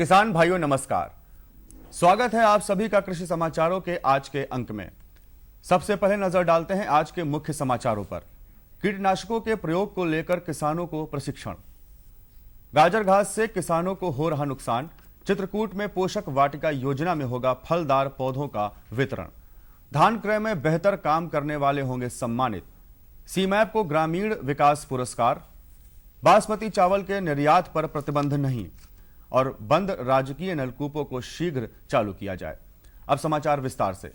किसान भाइयों नमस्कार। स्वागत है आप सभी का कृषि समाचारों के आज के अंक में। सबसे पहले नजर डालते हैं आज के मुख्य समाचारों पर। कीटनाशकों के प्रयोग को लेकर किसानों को प्रशिक्षण। गाजर घास से किसानों को हो रहा नुकसान, चित्रकूट में पोषक वाटिका योजना में होगा फलदार पौधों का वितरण। धान क्रय में बेहतर काम करने वाले होंगे सम्मानित। सीमैप को ग्रामीण विकास पुरस्कार। बासमती चावल के निर्यात पर प्रतिबंध नहीं और बंद राजकीय नलकूपों को शीघ्र चालू किया जाए। अब समाचार विस्तार से।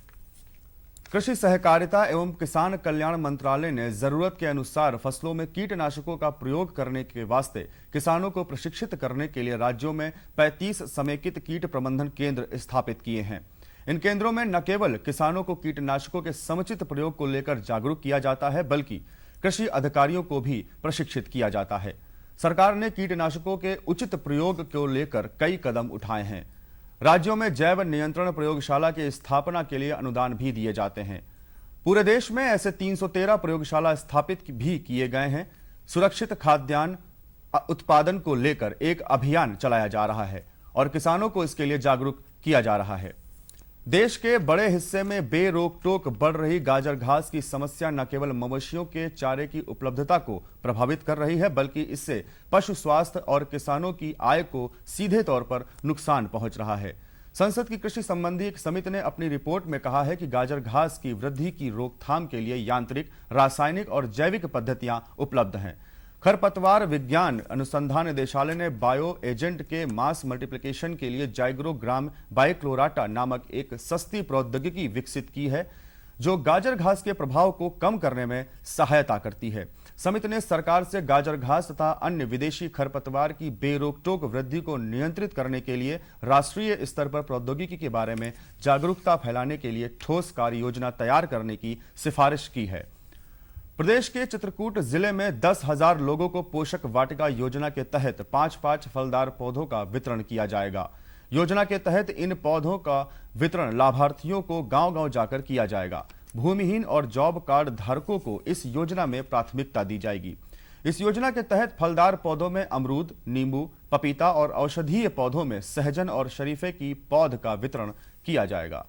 कृषि सहकारिता एवं किसान कल्याण मंत्रालय ने जरूरत के अनुसार फसलों में कीटनाशकों का प्रयोग करने के वास्ते किसानों को प्रशिक्षित करने के लिए राज्यों में 35 समेकित कीट प्रबंधन केंद्र स्थापित किए हैं। इन केंद्रों में न केवल किसानों को कीटनाशकों के समुचित प्रयोग को लेकर जागरूक किया जाता है, बल्कि कृषि अधिकारियों को भी प्रशिक्षित किया जाता है। सरकार ने कीटनाशकों के उचित प्रयोग को लेकर कई कदम उठाए हैं। राज्यों में जैव नियंत्रण प्रयोगशाला की स्थापना के लिए अनुदान भी दिए जाते हैं। पूरे देश में ऐसे 313 प्रयोगशाला स्थापित भी किए गए हैं। सुरक्षित खाद्यान्न उत्पादन को लेकर एक अभियान चलाया जा रहा है और किसानों को इसके लिए जागरूक किया जा रहा है। देश के बड़े हिस्से में बेरोक टोक बढ़ रही गाजर घास की समस्या न केवल मवेशियों के चारे की उपलब्धता को प्रभावित कर रही है, बल्कि इससे पशु स्वास्थ्य और किसानों की आय को सीधे तौर पर नुकसान पहुंच रहा है। संसद की कृषि संबंधी एक समिति ने अपनी रिपोर्ट में कहा है कि गाजर घास की वृद्धि की रोकथाम के लिए यांत्रिक, रासायनिक और जैविक पद्धतियां उपलब्ध हैं। खरपतवार विज्ञान अनुसंधान निदेशालय ने बायो एजेंट के मास मल्टीप्लिकेशन के लिए जाइग्रोग्राम बाइक्लोराटा नामक एक सस्ती प्रौद्योगिकी विकसित की है, जो गाजर घास के प्रभाव को कम करने में सहायता करती है। समिति ने सरकार से गाजर घास तथा अन्य विदेशी खरपतवार की बेरोकटोक वृद्धि को नियंत्रित करने के लिए राष्ट्रीय स्तर पर प्रौद्योगिकी के बारे में जागरूकता फैलाने के लिए ठोस कार्य योजना तैयार करने की सिफारिश की है। प्रदेश के चित्रकूट जिले में 10,000 लोगों को पोषक वाटिका योजना के तहत 5-5 फलदार पौधों का वितरण किया जाएगा। योजना के तहत इन पौधों का वितरण लाभार्थियों को गांव-गांव जाकर किया जाएगा। भूमिहीन और जॉब कार्ड धारकों को इस योजना में प्राथमिकता दी जाएगी। इस योजना के तहत फलदार पौधों में अमरूद, नींबू, पपीता और औषधीय पौधों में सहजन और शरीफे की पौध का वितरण किया जाएगा।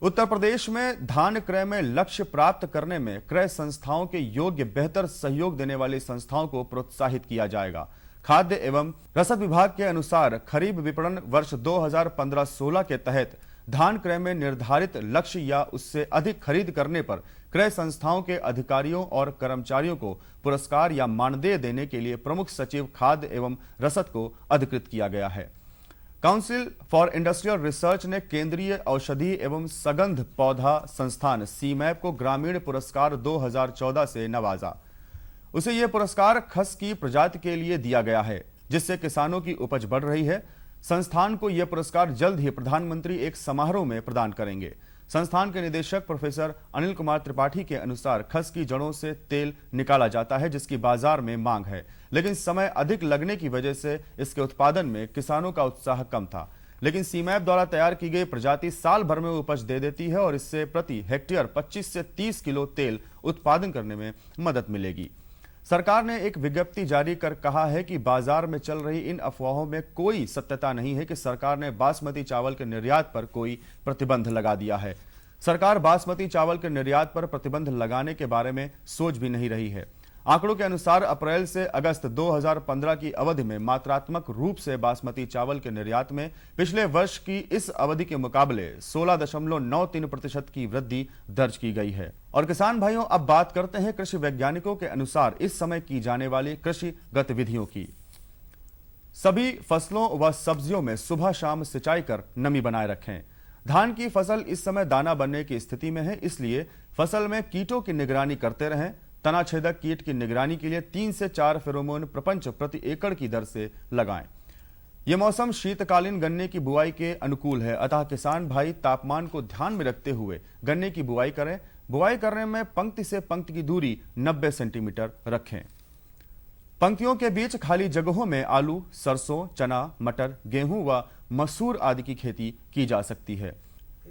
उत्तर प्रदेश में धान क्रय में लक्ष्य प्राप्त करने में क्रय संस्थाओं के योग्य बेहतर सहयोग देने वाली संस्थाओं को प्रोत्साहित किया जाएगा। खाद्य एवं रसद विभाग के अनुसार खरीफ विपणन वर्ष 2015-16 के तहत धान क्रय में निर्धारित लक्ष्य या उससे अधिक खरीद करने पर क्रय संस्थाओं के अधिकारियों और कर्मचारियों को पुरस्कार या मानदेय देने के लिए प्रमुख सचिव खाद्य एवं रसद को अधिकृत किया गया है। काउंसिल फॉर इंडस्ट्रियल रिसर्च ने केंद्रीय औषधि एवं सगंध पौधा संस्थान सीमैप को ग्रामीण पुरस्कार 2014 से नवाजा। उसे यह पुरस्कार खस की प्रजाति के लिए दिया गया है, जिससे किसानों की उपज बढ़ रही है। संस्थान को यह पुरस्कार जल्द ही प्रधानमंत्री एक समारोह में प्रदान करेंगे। संस्थान के निदेशक प्रोफेसर अनिल कुमार त्रिपाठी के अनुसार खस की जड़ों से तेल निकाला जाता है, जिसकी बाजार में मांग है, लेकिन समय अधिक लगने की वजह से इसके उत्पादन में किसानों का उत्साह कम था। लेकिन सीमैप द्वारा तैयार की गई प्रजाति साल भर में उपज दे देती है और इससे प्रति हेक्टेयर 25 से 30 किलो तेल उत्पादन करने में मदद मिलेगी। सरकार ने एक विज्ञप्ति जारी कर कहा है कि बाजार में चल रही इन अफवाहों में कोई सत्यता नहीं है कि सरकार ने बासमती चावल के निर्यात पर कोई प्रतिबंध लगा दिया है। सरकार बासमती चावल के निर्यात पर प्रतिबंध लगाने के बारे में सोच भी नहीं रही है। आंकड़ों के अनुसार अप्रैल से अगस्त 2015 की अवधि में मात्रात्मक रूप से बासमती चावल के निर्यात में पिछले वर्ष की इस अवधि के मुकाबले 16.93% की वृद्धि दर्ज की गई है। और किसान भाइयों, अब बात करते हैं कृषि वैज्ञानिकों के अनुसार इस समय की जाने वाली कृषि गतिविधियों की। सभी फसलों व सब्जियों में सुबह शाम सिंचाई कर नमी बनाए रखें। धान की फसल इस समय दाना बनने की स्थिति में है, इसलिए फसल में कीटों की निगरानी करते रहें। तनाछेदक कीट की निगरानी के लिए 3 से 4 फेरोमोन प्रपंच प्रति एकड़ की दर से लगाएं। यह मौसम शीतकालीन गन्ने की बुआई के अनुकूल है, अतः किसान भाई तापमान को ध्यान में रखते हुए गन्ने की बुआई करें। बुआई करने में पंक्ति से पंक्ति की दूरी 90 सेंटीमीटर रखें। पंक्तियों के बीच खाली जगहों में आलू, सरसों, चना, मटर, गेहूं व मसूर आदि की खेती की जा सकती है।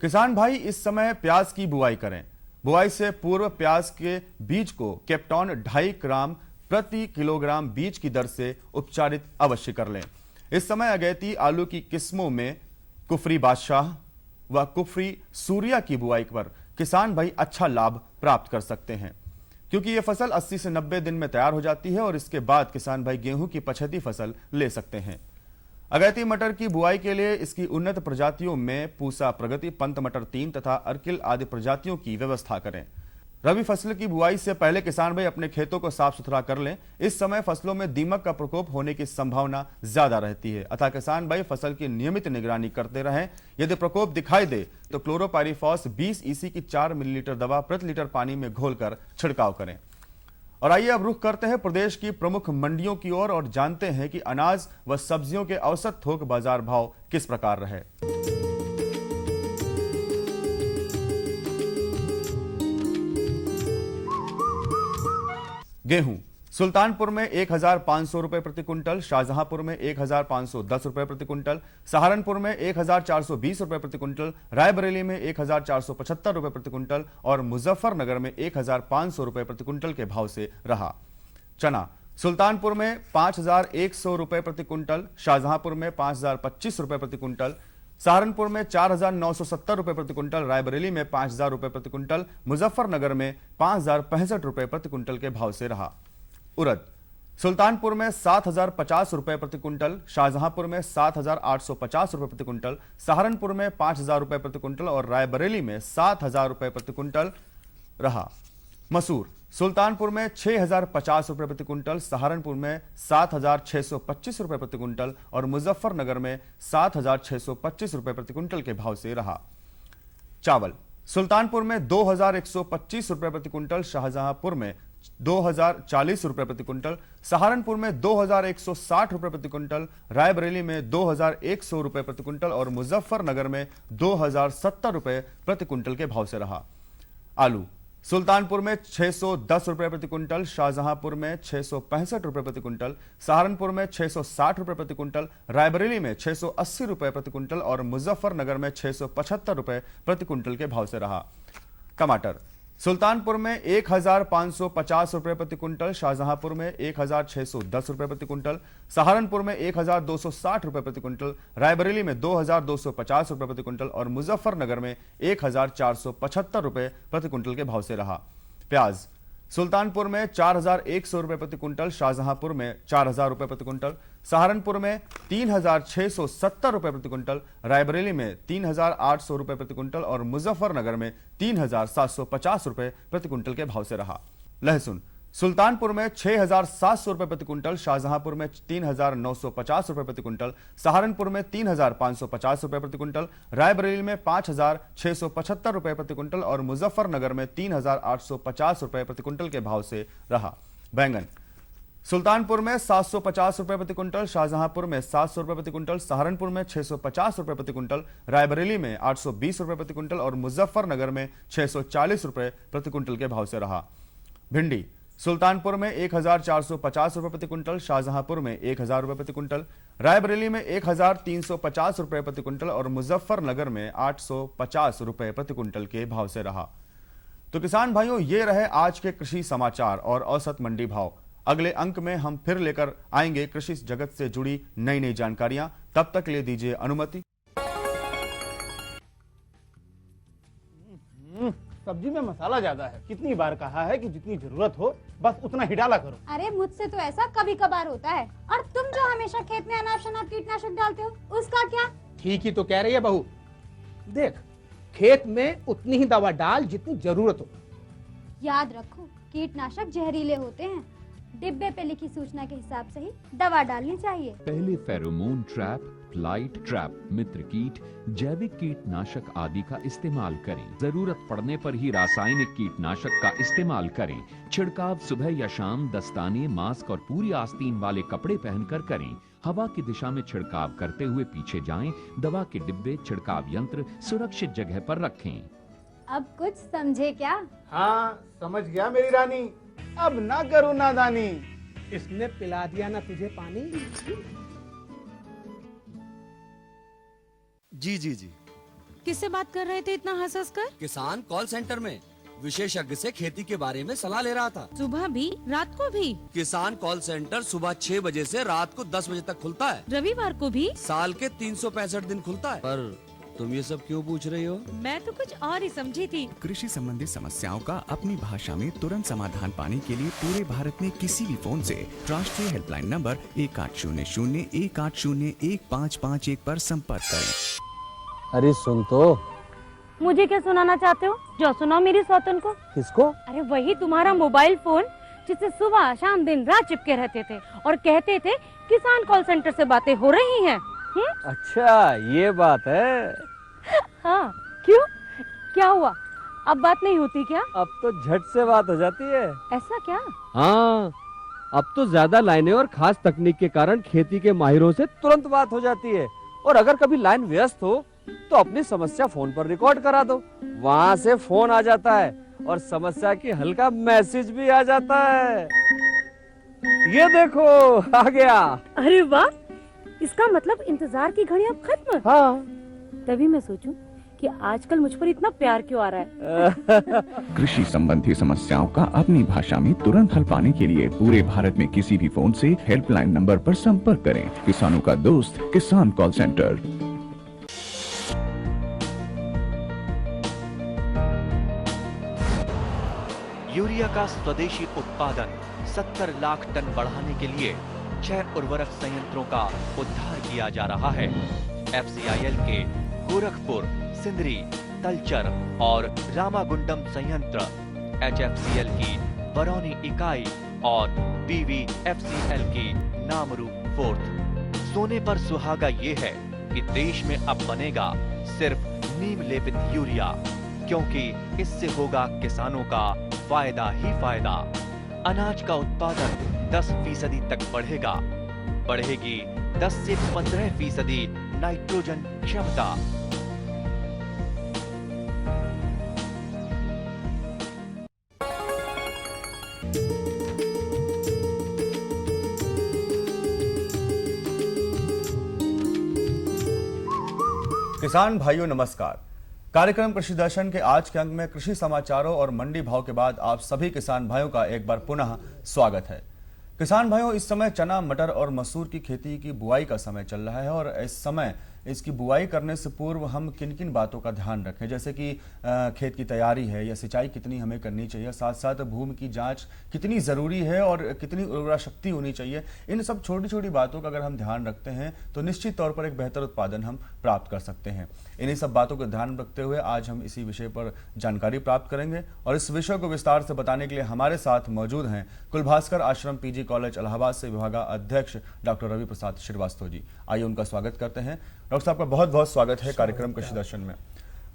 किसान भाई इस समय प्याज की बुआई करें। बुआई से पूर्व प्याज के बीज को कैप्टॉन 2.5 ग्राम प्रति किलोग्राम बीज की दर से उपचारित अवश्य कर लें। इस समय अगैती आलू की किस्मों में कुफरी बादशाह व कुफरी सूर्या की बुआई पर किसान भाई अच्छा लाभ प्राप्त कर सकते हैं, क्योंकि यह फसल 80 से 90 दिन में तैयार हो जाती है और इसके बाद किसान भाई गेहूं की पछती फसल ले सकते हैं। अगैती मटर की बुआई के लिए इसकी उन्नत प्रजातियों में पूसा प्रगति, पंत मटर 3 तथा अर्किल आदि प्रजातियों की व्यवस्था करें। रबी फसल की बुआई से पहले किसान भाई अपने खेतों को साफ सुथरा कर लें। इस समय फसलों में दीमक का प्रकोप होने की संभावना ज्यादा रहती है, अतः किसान भाई फसल की नियमित निगरानी करते रहें। यदि प्रकोप दिखाई दे तो क्लोरोपाइरीफॉस 20 EC की 4 मिलीलीटर दवा प्रति लीटर पानी में घोलकर छिड़काव करें। और आइए अब रुख करते हैं प्रदेश की प्रमुख मंडियों की ओर और जानते हैं कि अनाज व सब्जियों के औसत थोक बाजार भाव किस प्रकार रहे। गेहूं सुल्तानपुर में 1500 रुपए प्रति क्विंटल, शाहजहांपुर में 1510 रुपए प्रति क्विंटल, सहारनपुर में 1420 रुपए प्रति क्विंटल, रायबरेली में 1475 रुपए प्रति क्विंटल और मुजफ्फरनगर में 1500 रुपए प्रति क्विंटल के भाव से रहा। चना सुल्तानपुर में 5100 रुपए प्रति क्विंटल, शाहजहांपुर में 5025 रुपए प्रति क्विंटल, सहारनपुर में 4970 रुपए प्रति क्विंटल, रायबरेली में 5000 रुपए प्रति क्विंटल, मुजफ्फरनगर में 5065 रुपए प्रति क्विंटल के भाव से रहा। उड़द सुल्तानपुर में 7050 रुपए प्रति क्विंटल, शाहजहांपुर में 7850 रुपए प्रति क्विंटल, सहारनपुर में 5000 रुपए प्रति क्विंटल और रायबरेली में 7000 रुपए प्रति क्विंटल रहा। मसूर सुल्तानपुर में 6050 रुपए प्रति क्विंटल, सहारनपुर में 7625 रुपए प्रति क्विंटल और मुजफ्फरनगर में 7625 रुपए प्रति क्विंटल के भाव से रहा। चावल सुल्तानपुर में 2125 रुपए प्रति क्विंटल, शाहजहांपुर में 2040 रुपए प्रति क्विंटल, सहारनपुर में 2160 रुपए प्रति क्विंटल, रायबरेली में 2100 रुपए प्रति क्विंटल और मुजफ्फरनगर में 2070 रुपए प्रति क्विंटल के भाव से रहा। आलू सुल्तानपुर में 610 रुपए प्रति क्विंटल, शाहजहांपुर में 665 रुपए प्रति क्विंटल, सहारनपुर में 660 रुपए प्रति क्विंटल, रायबरेली में 680 रुपए प्रति क्विंटल और मुजफ्फरनगर में 675 रुपए प्रति क्विंटल के भाव से रहा। टमाटर सुल्तानपुर में 1550 रुपए प्रति क्विंटल, शाहजहांपुर में 1610 रुपए प्रति क्विंटल, सहारनपुर में 1260 रुपए प्रति क्विंटल, रायबरेली में 2250 रुपए प्रति क्विंटल और मुजफ्फरनगर में 1475 रुपए प्रति क्विंटल के भाव से रहा। प्याज सुल्तानपुर में 4100 रुपए प्रति क्विंटल, शाहजहांपुर में 4000 रुपए प्रति क्विंटल, सहारनपुर में 3670 रुपए प्रति क्विंटल, रायबरेली में 3800 रुपए प्रति क्विंटल और मुजफ्फरनगर में 3750 रुपए प्रति क्विंटल के भाव से रहा। लहसुन सुल्तानपुर में 6700 रुपए प्रति क्विंटल, शाहजहांपुर में 3950 रुपए प्रति क्विंटल, सहारनपुर में 3550 रुपए प्रति क्विंटल, रायबरेली में 5675 रुपए प्रति क्विंटल और मुजफ्फरनगर में 3850 रुपए प्रति क्विंटल के भाव से रहा। बैंगन सुल्तानपुर में 750 रुपए प्रति क्विंटल, शाहजहांपुर में 700 रुपए प्रति क्विंटल, सहारनपुर में 650 रुपए प्रति क्विंटल, रायबरेली में 820 रुपए प्रति क्विंटल और मुजफ्फरनगर में 640 रुपए प्रति क्विंटल के भाव से रहा। भिंडी सुल्तानपुर में 1450 रुपए प्रति क्विंटल, शाहजहांपुर में 1000 रुपए प्रति क्विंटल, रायबरेली में 1350 रुपए प्रति क्विंटल और मुजफ्फरनगर में 850 रुपए प्रति क्विंटल के भाव से रहा। तो किसान भाइयों, ये रहे आज के कृषि समाचार और औसत मंडी भाव। अगले अंक में हम फिर लेकर आएंगे कृषि जगत से जुड़ी नई नई जानकारियां। तब तक ले दीजिए अनुमति। सब्जी में मसाला ज्यादा है। कितनी बार कहा है कि जितनी जरूरत हो बस उतना ही डाला करो। अरे मुझसे तो ऐसा कभी कभार होता है। और तुम जो हमेशा खेत में अनाप शनाप कीटनाशक डालते हो, उसका क्या? ठीक ही तो कह रही है बहू। देख, खेत में उतनी ही दवा डाल जितनी जरूरत हो। याद रखो, कीटनाशक जहरीले होते हैं। डिब्बे पे लिखी सूचना के हिसाब से ही दवा डालनी चाहिए। पहले फेरोमोन ट्रैप, फ्लाइट ट्रैप, मित्र कीट, जैविक कीटनाशक आदि का इस्तेमाल करें। जरूरत पड़ने पर ही रासायनिक कीटनाशक का इस्तेमाल करें। छिड़काव सुबह या शाम दस्ताने, मास्क और पूरी आस्तीन वाले कपड़े पहनकर करें। हवा की दिशा में छिड़काव करते हुए पीछे जाएं। दवा के डिब्बे, छिड़काव यंत्र सुरक्षित जगह पर रखें। अब कुछ समझे क्या? हाँ, समझ गया मेरी रानी। अब ना करो नादानी। इसने पिला दिया ना तुझे पानी। जी जी जी। किससे बात कर रहे थे इतना हंस हंस कर? किसान कॉल सेंटर में। विशेषज्ञ से खेती के बारे में सलाह ले रहा था। सुबह भी रात को भी। किसान कॉल सेंटर सुबह 6 बजे से रात को 10 बजे तक खुलता है। रविवार को भी। साल के 365 दिन खुलता है। पर तुम ये सब क्यों पूछ रही हो? मैं तो कुछ और ही समझी थी। कृषि संबंधी समस्याओं का अपनी भाषा में तुरंत समाधान पाने के लिए पूरे भारत में किसी भी फोन से राष्ट्रीय हेल्पलाइन नंबर 1800-1801-551 पर संपर्क करें। अरे सुन तो। मुझे क्या सुनाना चाहते हो? जो सुनाओ मेरी सौतन को। किसको? अरे वही तुम्हारा मोबाइल फोन जिससे सुबह शाम दिन रात चिपके रहते थे और कहते थे किसान कॉल सेंटर से बातें हो रही हैं। अच्छा ये बात है। हाँ क्यों, क्या हुआ? अब बात नहीं होती क्या? अब तो झट से बात हो जाती है। ऐसा क्या? हाँ, अब तो ज्यादा लाइनें और खास तकनीक के कारण खेती के माहिरों से तुरंत बात हो जाती है। और अगर कभी लाइन व्यस्त हो तो अपनी समस्या फोन पर रिकॉर्ड करा दो, वहाँ से फोन आ जाता है और समस्या की हल का मैसेज भी आ जाता है। ये देखो आ गया। अरे वाह, इसका मतलब इंतजार की घड़ी अब खत्म। हाँ। तभी मैं सोचूं कि आजकल मुझ पर इतना प्यार क्यों आ रहा है। कृषि संबंधी समस्याओं का अपनी भाषा में तुरंत हल पाने के लिए पूरे भारत में किसी भी फोन से हेल्पलाइन नंबर पर संपर्क करें। किसानों का दोस्त किसान कॉल सेंटर। यूरिया का स्वदेशी उत्पादन 70 लाख टन बढ़ाने के लिए 6 उर्वरक संयंत्रों का उद्धार किया जा रहा है। FCIL के गोरखपुर, सिंदरी, तलचर और रामागुंडम संयंत्र, HFCL की बरौनी इकाई और BVFCL की नामरू फोर्थ। सोने पर सुहागा ये है कि देश में अब बनेगा सिर्फ नीम लेपित यूरिया, क्योंकि इससे होगा किसानों का फायदा ही फायदा। अनाज का उत्पादन 10% तक बढ़ेगा। बढ़ेगी 10 से 15% नाइट्रोजन क्षमता। किसान भाइयों नमस्कार। कार्यक्रम कृषि दर्शन के आज के अंक में कृषि समाचारों और मंडी भाव के बाद आप सभी किसान भाइयों का एक बार पुनः स्वागत है। किसान भाइयों, इस समय चना, मटर और मसूर की खेती की बुआई का समय चल रहा है और इस समय इसकी बुआई करने से पूर्व हम किन किन बातों का ध्यान रखें, जैसे कि खेत की तैयारी है या सिंचाई कितनी हमें करनी चाहिए, साथ साथ भूमि की जांच कितनी ज़रूरी है और कितनी उर्वरा शक्ति होनी चाहिए। इन सब छोटी छोटी बातों का अगर हम ध्यान रखते हैं तो निश्चित तौर पर एक बेहतर उत्पादन हम प्राप्त कर सकते हैं। इन्हीं सब बातों का ध्यान रखते हुए आज हम इसी विषय पर जानकारी प्राप्त करेंगे और इस विषय को विस्तार से बताने के लिए हमारे साथ मौजूद हैं कुलभास्कर आश्रम PG कॉलेज इलाहाबाद से विभागाध्यक्ष डॉक्टर रवि प्रसाद श्रीवास्तव जी। आइए उनका स्वागत करते हैं। डॉक्टर साहब का बहुत बहुत स्वागत है कार्यक्रम कृषि दर्शन में।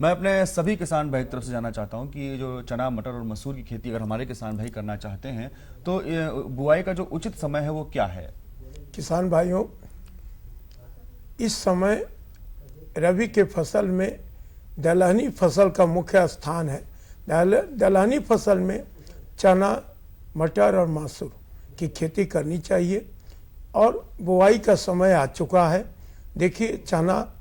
मैं अपने सभी किसान भाई की तरफ से जानना चाहता हूं कि ये जो चना, मटर और मसूर की खेती अगर हमारे किसान भाई करना चाहते हैं तो बुआई का जो उचित समय है वो क्या है? किसान भाइयों, इस समय रबी के फसल में दलहनी फसल का मुख्य स्थान है। दलहनी फसल में चना, मटर और मसूर की खेती करनी चाहिए और बुआई का समय आ चुका है। देखिए, चना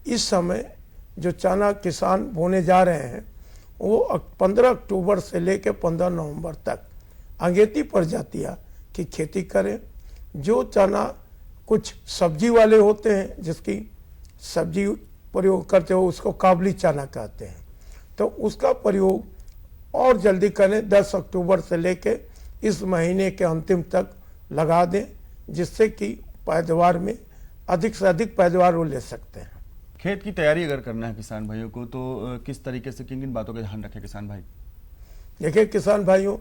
इस समय जो चना किसान बोने जा रहे हैं वो 15 अक्टूबर से लेकर 15 नवंबर तक अगेती प्रजातियाँ की खेती करें। जो चना कुछ सब्जी वाले होते हैं, जिसकी सब्जी प्रयोग करते हो, उसको काबली चना कहते हैं, तो उसका प्रयोग और जल्दी करें। 10 अक्टूबर से लेकर इस महीने के अंतिम तक लगा दें, जिससे कि पैदावार में अधिक से अधिक पैदावार वो ले सकते हैं। खेत की तैयारी अगर करना है किसान भाइयों को तो किस तरीके से किन किन बातों का ध्यान रखें किसान भाई? देखिए किसान भाइयों,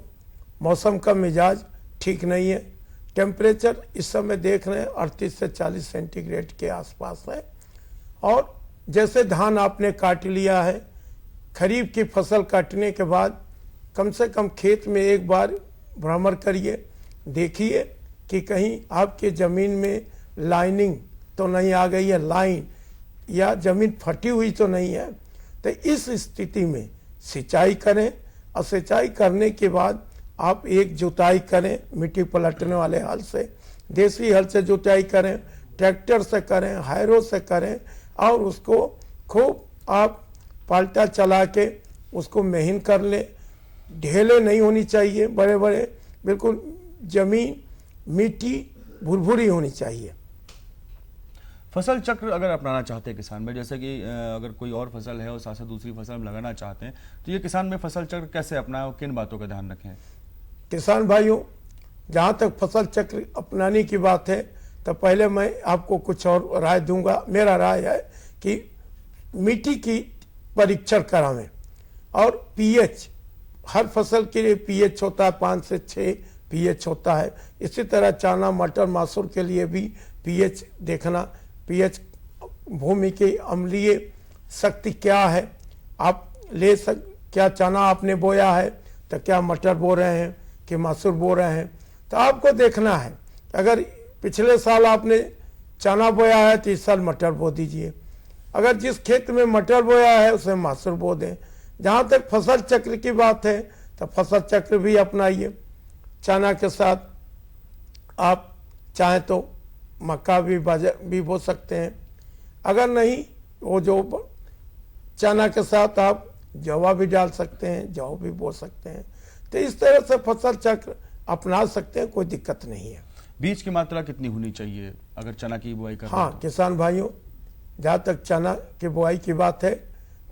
मौसम का मिजाज ठीक नहीं है। टेम्परेचर इस समय देख रहे हैं 38 से 40 सेंटीग्रेड के आसपास है। और जैसे धान आपने काट लिया है, खरीफ की फसल काटने के बाद कम से कम खेत में एक बार भ्रमण करिए, देखिए कि कहीं आपके ज़मीन में लाइनिंग तो नहीं आ गई है, लाइन या ज़मीन फटी हुई तो नहीं है। तो इस स्थिति में सिंचाई करें और सिंचाई करने के बाद आप एक जुताई करें मिट्टी पलटने वाले हल से, देसी हल से जुताई करें, ट्रैक्टर से करें, हैरो से करें और उसको खूब आप पलटा चला के उसको महीन कर ले, ढेले नहीं होनी चाहिए बड़े बड़े, बिल्कुल जमीन मिट्टी भुरभुरी होनी चाहिए। फसल चक्र अगर अपनाना चाहते हैं किसान में, जैसे कि अगर कोई और फसल है और साथ साथ दूसरी फसल में लगाना चाहते हैं, तो ये किसान में फसल चक्र कैसे अपनाएं और किन बातों का ध्यान रखें? किसान भाइयों, जहाँ तक फसल चक्र अपनाने की बात है तो पहले मैं आपको कुछ और राय दूंगा। मेरा राय है कि मिट्टी की परीक्षण करावें और पीएच, हर फसल के लिए पीएच होता है, 5 से 6 पीएच होता है। इसी तरह चना मटर मसूर के लिए भी पीएच देखना, पीएच भूमि की अम्लीय शक्ति क्या है, आप क्या चना आपने बोया है तो क्या मटर बो रहे हैं कि मसूर बो रहे हैं, तो आपको देखना है। अगर पिछले साल आपने चना बोया है तो इस साल मटर बो दीजिए, अगर जिस खेत में मटर बोया है उसमें मसूर बो दें। जहाँ तक फसल चक्र की बात है तो फसल चक्र भी अपनाइए। चना के साथ आप चाहें तो मक्का भी बो सकते हैं, अगर नहीं वो जो चना के साथ आप जवा भी डाल सकते हैं, जौ भी बो सकते हैं। तो इस तरह से फसल चक्र अपना सकते हैं, कोई दिक्कत नहीं है। बीज की मात्रा कितनी होनी चाहिए अगर चना की बुआई कर? हाँ किसान भाइयों, जहाँ तक चना की बुआई की बात है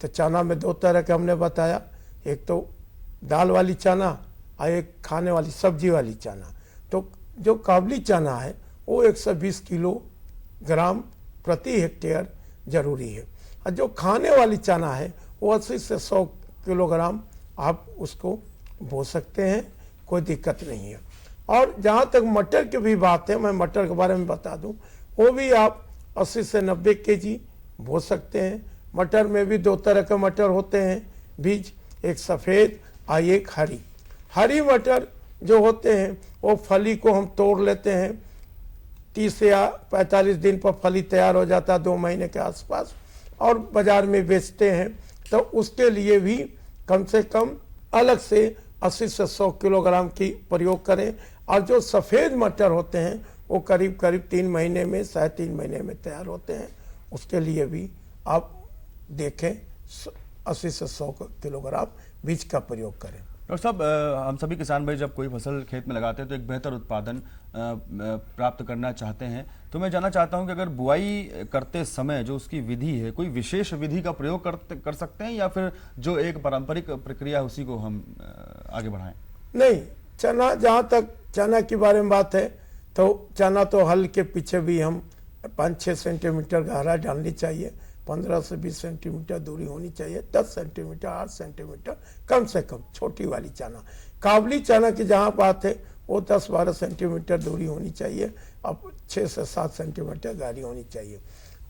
तो चना में 2 तरह के हमने बताया, एक तो दाल वाली चना और एक खाने वाली सब्जी वाली चना। तो जो काबली चना है वो 120 किलोग्राम प्रति हेक्टेयर जरूरी है, और जो खाने वाली चना है वो 80 से 100 किलोग्राम आप उसको बो सकते हैं, कोई दिक्कत नहीं है। और जहाँ तक मटर की भी बात है, मैं मटर के बारे में बता दूं, वो भी आप 80 से 90 केजी बो सकते हैं। मटर में भी 2 तरह के मटर होते हैं बीज, एक सफ़ेद और एक हरी। हरी मटर जो होते हैं वो फली को हम तोड़ लेते हैं, 30 या 45 दिन पर फली तैयार हो जाता है, 2 महीने के आसपास, और बाजार में बेचते हैं। तो उसके लिए भी कम से कम अलग से 80 से 100 किलोग्राम की प्रयोग करें। और जो सफ़ेद मटर होते हैं वो करीब 3 महीने में, 3.5 महीने में तैयार होते हैं, उसके लिए भी आप देखें 80 से 100 किलोग्राम बीज का प्रयोग करें। डॉक्टर साहब, हम सभी किसान भाई जब कोई फसल खेत में लगाते हैं तो एक बेहतर उत्पादन प्राप्त करना चाहते हैं, तो मैं जानना चाहता हूं कि अगर बुआई करते समय जो उसकी विधि है, कोई विशेष विधि का प्रयोग कर सकते हैं या फिर जो एक पारंपरिक प्रक्रिया है उसी को हम आगे बढ़ाएं? नहीं, चना, जहाँ तक चना के बारे में बात है तो चना तो हल के पीछे भी हम 5-6 सेंटीमीटर गहरा डालनी चाहिए, 15 से 20 सेंटीमीटर दूरी होनी चाहिए, 10 सेंटीमीटर 8 सेंटीमीटर कम से कम छोटी वाली चना। काबली चना की जहाँ बात है वो 10-12 सेंटीमीटर दूरी होनी चाहिए, अब 6 से 7 सेंटीमीटर गहरी होनी चाहिए।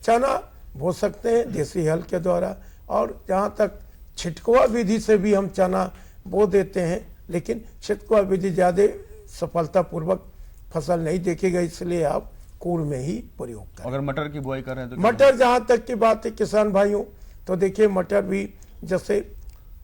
चना बो सकते हैं देसी हल के द्वारा, और जहाँ तक छिटकुआ विधि से भी हम चना बो देते हैं, लेकिन छिटकुआ विधि ज़्यादा सफलतापूर्वक फसल नहीं देखी गई, इसलिए आप कूड़ में ही प्रयोग करें। अगर मटर की बुआई कर रहे हैं तो मटर जहाँ तक की बात है किसान भाइयों, तो देखिए मटर भी जैसे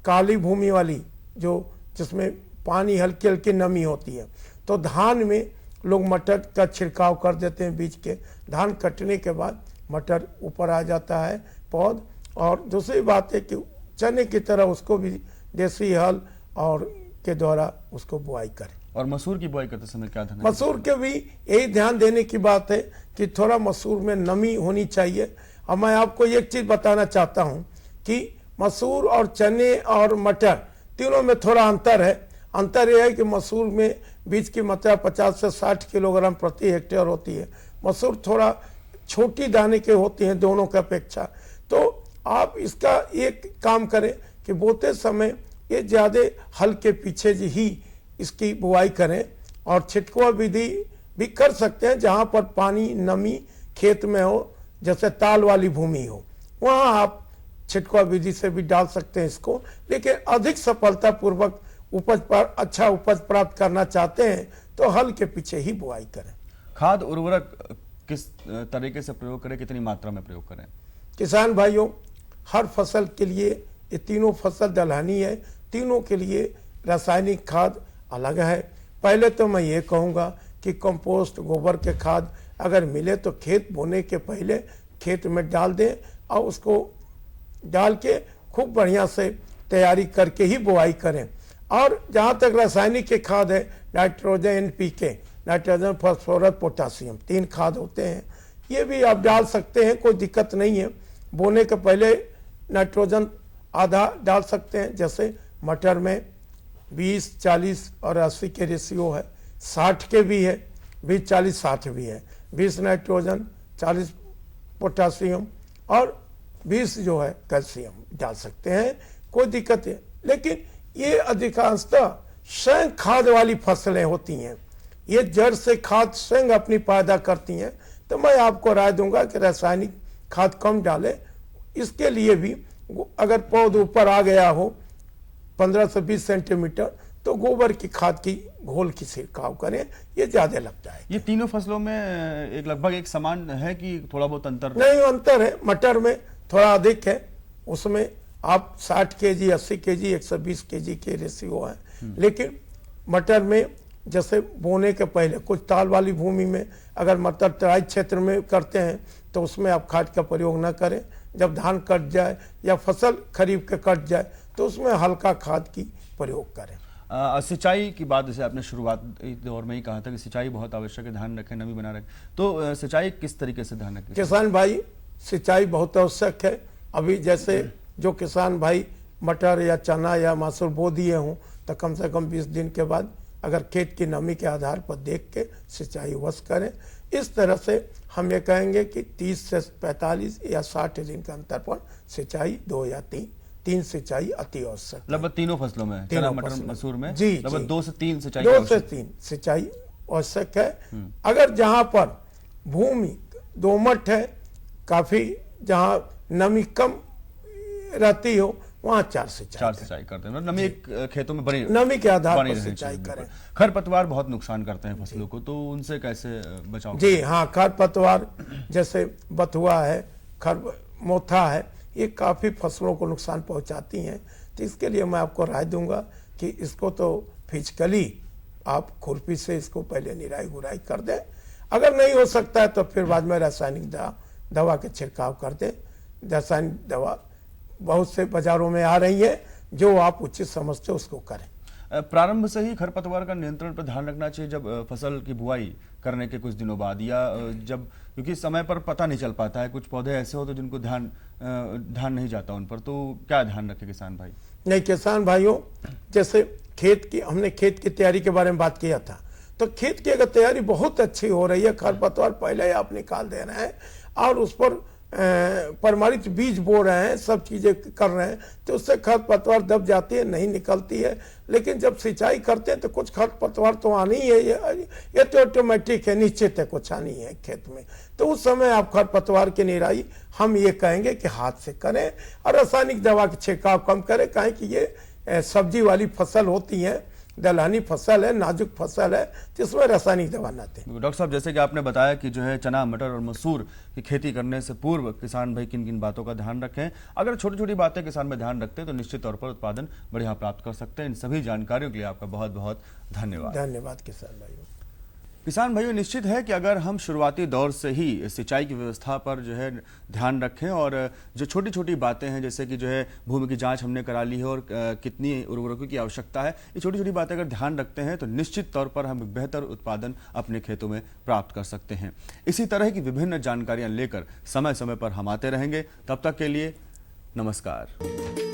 काली भूमि वाली जो जिसमें पानी हल्की हल्की नमी होती है, तो धान में लोग मटर का छिड़काव कर देते हैं बीज के, धान कटने के बाद मटर ऊपर आ जाता है पौध। और दूसरी बात है कि चने की तरह उसको भी देसी हल और के द्वारा उसको बुआई करें। और मसूर की बुआई करते समय क्या ध्यान? मसूर के भी यही ध्यान देने की बात है कि थोड़ा मसूर में नमी होनी चाहिए। और मैं आपको एक चीज बताना चाहता हूं कि मसूर और चने और मटर तीनों में थोड़ा अंतर है। अंतर यह है कि मसूर में बीज की मात्रा 50 से 60 किलोग्राम प्रति हेक्टेयर होती है, मसूर थोड़ा छोटी दाने के होती हैं दोनों की अपेक्षा। तो आप इसका एक काम करें कि बोते समय ये ज़्यादा हल के पीछे ही इसकी बुआई करें, और छिटकुआ विधि भी कर सकते हैं जहाँ पर पानी नमी खेत में हो, जैसे ताल वाली भूमि हो, वहाँ आप छिटकुआ विधि से भी डाल सकते हैं इसको। लेकिन अधिक सफलतापूर्वक उपज पर अच्छा उपज प्राप्त करना चाहते हैं तो हल के पीछे ही बुआई करें। खाद उर्वरक किस तरीके से प्रयोग करें, कितनी मात्रा में प्रयोग करें? किसान भाइयों, हर फसल के लिए, ये तीनों फसल दलहनी है, तीनों के लिए रासायनिक खाद अलग है। पहले तो मैं ये कहूँगा कि कंपोस्ट गोबर के खाद अगर मिले तो खेत बोने के पहले खेत में डाल दें, और उसको डाल के खूब बढ़िया से तैयारी करके ही बुआई करें। और जहाँ तक रासायनिक के खाद है, nitrogen, NPK, nitrogen, phosphorus, potassium, 3 खाद होते हैं, ये भी आप डाल सकते हैं, कोई दिक्कत नहीं है। बोने के पहले नाइट्रोजन आधा डाल सकते हैं, जैसे मटर में 20, 40 और 80 के रेशियो है, 60 के भी है, 20, 40, 60 भी है, 20 नाइट्रोजन, 40 पोटासियम और 20 जो है कैल्शियम डाल सकते हैं, कोई दिक्कत है। लेकिन ये अधिकांशतः स्वयं खाद वाली फसलें होती हैं, ये जड़ से खाद स्वयं अपनी पैदा करती हैं, तो मैं आपको राय दूंगा कि रासायनिक खाद कम डालें। इसके लिए भी अगर पौधा ऊपर आ गया हो 15 से 20 सेंटीमीटर, तो गोबर की खाद की घोल की छिड़काव करें, ये ज्यादा लगता है। ये तीनों फसलों में एक लगभग एक समान है कि थोड़ा बहुत अंतर? नहीं, अंतर है। मटर में थोड़ा अधिक है, उसमें आप 60 केजी, 80 केजी, 120 केजी के रेशियो है। लेकिन मटर में जैसे बोने के पहले कुछ ताल वाली भूमि में अगर मटर तराई क्षेत्र में करते हैं तो उसमें आप खाद का प्रयोग न करें। जब धान कट जाए या फसल खरीफ के कट जाए तो उसमें हल्का खाद की प्रयोग करें। सिंचाई की बात, जैसे आपने शुरुआत दौर में ही कहा था कि सिंचाई बहुत आवश्यक है, ध्यान रखें, नमी बना रखें, तो सिंचाई किस तरीके से ध्यान रखें? किसान भाई, सिंचाई बहुत आवश्यक है। अभी जैसे जो किसान भाई मटर या चना या मसूर बो दिए हों तो कम से कम 20 दिन के बाद अगर खेत की नमी के आधार पर देख के सिंचाई अवश्य करें। इस तरह से हम ये कहेंगे कि 30 से 45 या 60 दिन के अंतर पर सिंचाई 2 या 3 सिंचाई अति आवश्यक है। लगभग तीनों फसलों में, चना, मटर, मसूर में जी, लगभग 2 से 3 सिंचाई 2 से 3 सिंचाई आवश्यक है। अगर जहां पर भूमि दोमट है, काफी जहां नमी कम रहती हो, वहां 4 सिंचाई करते हैं, नमी खेतों में बनी, नमी के आधार बनी पर रहनी सिंचाई चाहिए। करें। खरपतवार बहुत नुकसान करते हैं फसलों को, तो उनसे कैसे बचाव? जी हाँ, खरपतवार जैसे बथुआ है, मोथा है, ये काफी फसलों को नुकसान पहुंचाती हैं। तो इसके लिए मैं आपको राय दूंगा कि इसको तो फिजिकली आप खुरपी से इसको पहले निराई गुराई कर दें। अगर नहीं हो सकता है तो फिर बाद में रासायनिक दवा के छिड़काव कर दें। रासायनिक दवा बहुत से बाजारों में आ रही है, जो आप उचित समझते उसको करें। प्रारंभ से ही खरपतवार का नियंत्रण पर ध्यान रखना चाहिए, जब फसल की बुआई करने के कुछ दिनों बाद, या जब, क्योंकि समय पर पता नहीं चल पाता है, कुछ पौधे ऐसे होते जिनको ध्यान नहीं जाता उन पर, तो क्या ध्यान रखे किसान भाई? नहीं, किसान भाइयों, जैसे हमने खेत की तैयारी के बारे में बात किया था, तो खेत की अगर तैयारी बहुत अच्छी हो रही है, खरपतवार पहले ही आप निकाल दे रहे हैं और उस पर प्रमाणित बीज बो रहे हैं, सब चीजें कर रहे हैं, तो उससे खरपतवार दब जाती है, नहीं निकलती है। लेकिन जब सिंचाई करते हैं तो कुछ खरपतवार तो आनी ही है, ये तो ऑटोमेटिक है, निश्चित है, कुछ आनी है खेत में। तो उस समय आप खरपतवार की निराई हम ये कहेंगे कि हाथ से करें और रासायनिक दवा के छिड़काव कम करें, कहें कि ये सब्जी वाली फसल होती है, दलहनी फसल है, नाजुक फसल है, जिसमें रासायनिक दवा न दें। डॉक्टर साहब, जैसे कि आपने बताया कि जो है चना, मटर और मसूर की खेती करने से पूर्व किसान भाई किन किन बातों का ध्यान रखें, अगर छोटी छोटी बातें किसान में ध्यान रखते हैं तो निश्चित तौर पर उत्पादन बढ़िया प्राप्त कर सकते हैं। इन सभी जानकारियों के लिए आपका बहुत बहुत धन्यवाद। धन्यवाद किसान भाइयों। किसान भाइयों, निश्चित है कि अगर हम शुरुआती दौर से ही सिंचाई की व्यवस्था पर जो है ध्यान रखें और जो छोटी छोटी बातें हैं, जैसे कि जो है भूमि की जांच हमने करा ली है और कितनी उर्वरकों की आवश्यकता है, ये छोटी छोटी बातें अगर ध्यान रखते हैं तो निश्चित तौर पर हम बेहतर उत्पादन अपने खेतों में प्राप्त कर सकते हैं। इसी तरह की विभिन्न जानकारियां लेकर समय समय पर हम आते रहेंगे। तब तक के लिए नमस्कार।